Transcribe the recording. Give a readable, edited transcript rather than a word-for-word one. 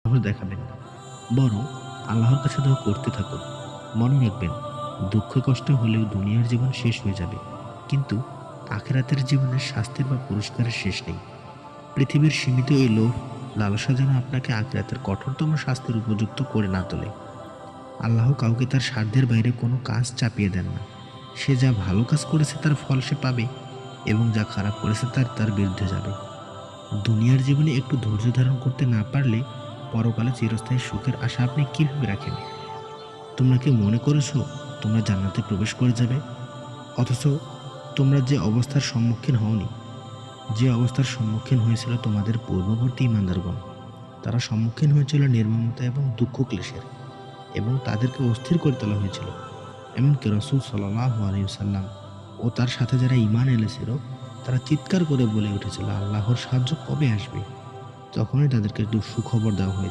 সাহস দেখাবেন না। বরং আল্লাহর কাছে দোয়া করতে থাকুন। মনে রাখবেন, দুঃখ কষ্ট হলেও দুনিয়ার জীবন শেষ হয়ে যাবে। কিন্তু আখিরাতের জীবনের শাস্তির বা পুরস্কারের শেষ নেই। পৃথিবীর সীমিত এই লোভ, লালসা যেন আপনাকে আখিরাতের কঠোরতম শাস্তির উপযুক্ত করে না তোলে। আল্লাহ কাউকে তার সাধ্যের বাইরে কোনো কাজ চাপিয়ে দেন না। সে যা ভালো কাজ করেছে তার ফল সে পাবে, এবং যা খারাপ করেছে তার বিরুদ্ধে যাবে। দুনিয়ার জীবনে একটু ধৈর্য ধারণ করতে না পারলে পরকালে চিরস্থায়ী সুখের আশা আপনি কিভাবে রাখেন? তোমরা কি মনে করেছো তোমরা জান্নাতে প্রবেশ করে যাবে? অথচ তোমরা যে অবস্থার সম্মুখীন হওনি, যে অবস্থার সম্মুখীন হয়েছিল তোমাদের পূর্ববর্তী ইমানদারগণ। তারা সম্মুখীন হয়েছিল নির্মমতা এবং দুঃখ ক্লেশের, এবং তাদেরকে অস্থির করে তোলা হয়েছিল। এমনকি রাসূল সাল্লাল্লাহু আলাইহি ওয়াসাল্লাম ও তার সাথে যারা ঈমান এনেছিল, তারা চিৎকার করে বলে উঠেছিল, আল্লাহর সাহায্য কবে আসবে? তখনই তাদেরকে একটু সুখবর দেওয়া হয়েছিল।